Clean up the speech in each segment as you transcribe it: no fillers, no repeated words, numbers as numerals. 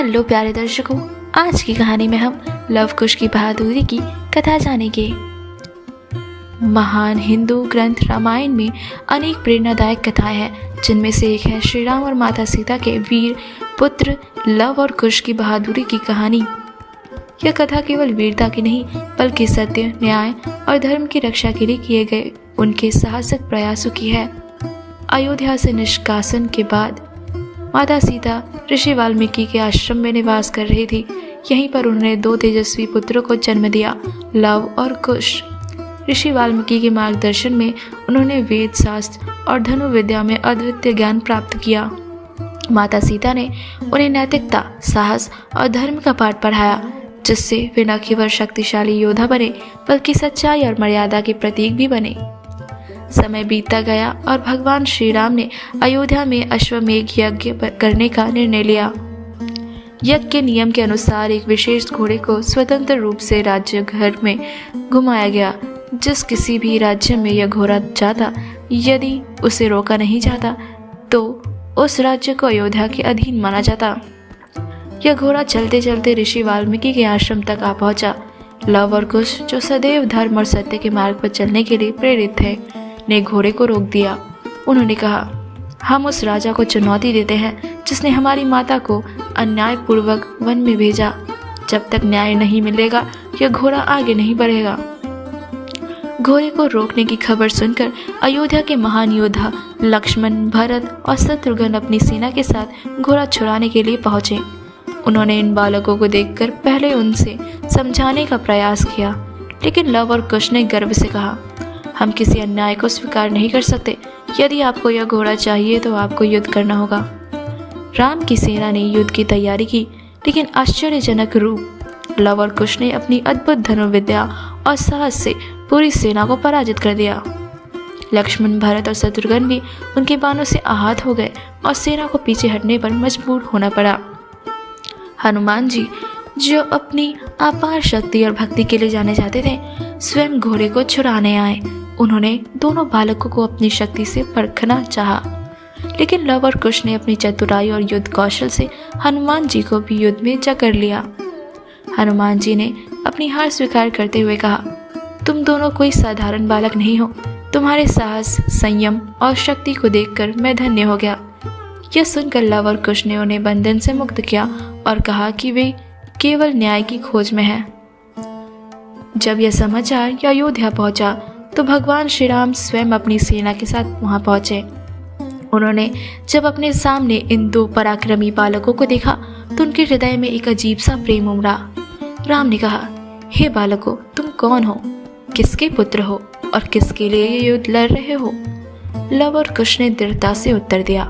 Hello प्यारे दर्शकों, आज की कहानी में हम लव कुश की बहादुरी की कथा जानेंगे। महान हिंदू ग्रंथ रामायण में अनेक प्रेरणादायक कथाएं हैं, जिनमें से एक है श्री राम और माता सीता के वीर पुत्र लव और कुश की बहादुरी की कहानी। यह कथा केवल वीरता की नहीं, बल्कि सत्य, न्याय और धर्म की रक्षा के लिए किए गए उनके साहसिक प्रयासों की है। अयोध्या से निष्कासन के बाद माता सीता ऋषि वाल्मीकि के आश्रम में निवास कर रही थी। यहीं पर उन्होंने दो तेजस्वी पुत्रों को जन्म दिया, लव और कुश। ऋषि वाल्मीकि के मार्गदर्शन में उन्होंने वेद शास्त्र और धनुर्विद्या में अद्वितीय ज्ञान प्राप्त किया। माता सीता ने उन्हें नैतिकता, साहस और धर्म का पाठ पढ़ाया, जिससे वे न केवल शक्तिशाली योद्धा बने, बल्कि सच्चाई और मर्यादा के प्रतीक भी बने। समय बीतता गया और भगवान श्री राम ने अयोध्या में अश्वमेध यज्ञ करने का निर्णय लिया। यज्ञ के नियम के अनुसार एक विशेष घोड़े को स्वतंत्र रूप से राज्य घर में घुमाया गया। जिस किसी भी राज्य में यह घोड़ा जाता, यदि उसे रोका नहीं जाता तो उस राज्य को अयोध्या के अधीन माना जाता। यह घोड़ा चलते चलते ऋषि वाल्मीकि के आश्रम तक आ पहुंचा। लव और कुश, जो सदैव धर्म और सत्य के मार्ग पर चलने के लिए प्रेरित थे, ने घोड़े को रोक दिया। उन्होंने कहा, हम उस राजा को चुनौती देते हैं जिसने हमारी माता को अन्यायपूर्वक वन में भेजा। जब तक न्याय नहीं मिलेगा, यह घोड़ा आगे नहीं बढ़ेगा। घोड़े को रोकने की खबर सुनकर अयोध्या के महान योद्धा लक्ष्मण, भरत और शत्रुघ्न अपनी सेना के साथ घोड़ा छुड़ाने के लिए पहुंचे। उन्होंने इन बालकों को देखकर पहले उनसे समझाने का प्रयास किया, लेकिन लव और कुश ने गर्व से कहा, हम किसी अन्याय को स्वीकार नहीं कर सकते। यदि आपको यह घोड़ा चाहिए तो आपको युद्ध करना होगा। राम की सेना ने युद्ध की तैयारी की, लेकिन आश्चर्यजनक रूप लव और कुश ने अपनी अद्भुत धनुर्विद्या और साहस से पूरी सेना को पराजित कर दिया। लक्ष्मण, भरत और शत्रुघ्न भी उनके बाणों से आहत हो गए और सेना को पीछे हटने पर मजबूर होना पड़ा। हनुमान जी, जो अपनी अपार शक्ति और भक्ति के लिए जाने जाते थे, स्वयं घोड़े को छुड़ाने आए। उन्होंने दोनों बालकों को अपनी शक्ति से परखना चाहा, लेकिन लव और कुश ने अपनी चतुराई और युद्ध कौशल से हनुमान जी को भी युद्ध में जकड़ लिया। हनुमान जी ने अपनी हार स्वीकार करते हुए कहा, तुम दोनों कोई साधारण बालक नहीं हो। तुम्हारे साहस, संयम और शक्ति को देखकर मैं धन्य हो गया। यह सुनकर लव और कुश ने उन्हें बंधन से मुक्त किया और कहा कि वे केवल न्याय की खोज में हैं। जब यह समाचार अयोध्या पहुंचा तो भगवान श्री राम स्वयं अपनी सेना के साथ वहां पहुंचे। उन्होंने जब अपने सामने इन दो पराक्रमी बालकों को देखा तो उनके हृदय में एक अजीब सा प्रेम उमड़ा। राम ने कहा, हे बालकों, तुम कौन हो, किसके पुत्र हो और किसके लिए ये युद्ध लड़ रहे हो? लव और कुश ने दृढ़ता से उत्तर दिया,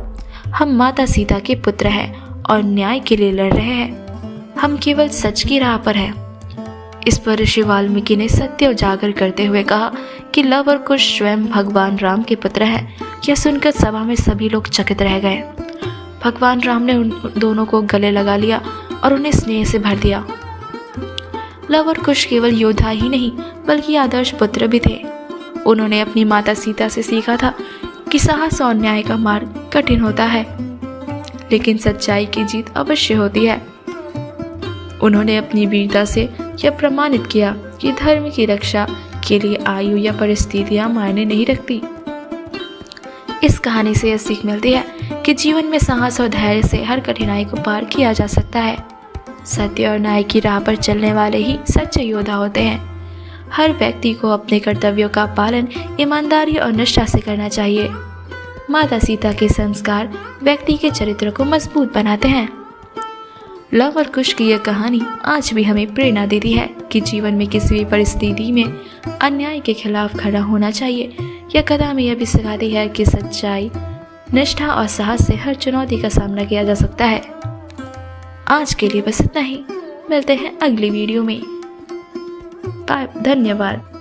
हम माता सीता के पुत्र हैं और न्याय के लिए लड़ रहे हैं। हम केवल सच की राह पर हैं। इस पर ऋषि वाल्मीकि ने सत्य उजागर करते हुए कहा कि लव और कुश स्वयं भगवान राम के पुत्र हैं। यह सुनकर सभा में सभी लोग चकित रह गए। भगवान राम ने उन दोनों को गले लगा लिया और उन्हें स्नेह से भर दिया। लव और कुश केवल योद्धा ही नहीं, बल्कि आदर्श पुत्र भी थे। उन्होंने अपनी माता सीता से सीखा था कि साहस और न्याय का मार्ग कठिन होता है, लेकिन सच्चाई की जीत अवश्य होती है। उन्होंने अपनी वीरता से यह प्रमाणित किया कि धर्म की रक्षा के लिए आयु या परिस्थितियां मायने नहीं रखती। इस कहानी से यह सीख मिलती है कि जीवन में साहस और धैर्य से हर कठिनाई को पार किया जा सकता है। सत्य और न्याय की राह पर चलने वाले ही सच्चे योद्धा होते हैं। हर व्यक्ति को अपने कर्तव्यों का पालन ईमानदारी और निष्ठा से करना चाहिए। माता सीता के संस्कार व्यक्ति के चरित्र को मजबूत बनाते हैं। लव और कुश की यह कहानी आज भी हमें प्रेरणा देती है कि जीवन में किसी भी परिस्थिति में अन्याय के खिलाफ खड़ा होना चाहिए। यह कथा हमें यह भी सिखाती है कि सच्चाई, निष्ठा और साहस से हर चुनौती का सामना किया जा सकता है। आज के लिए बस इतना ही। मिलते हैं अगली वीडियो में। धन्यवाद।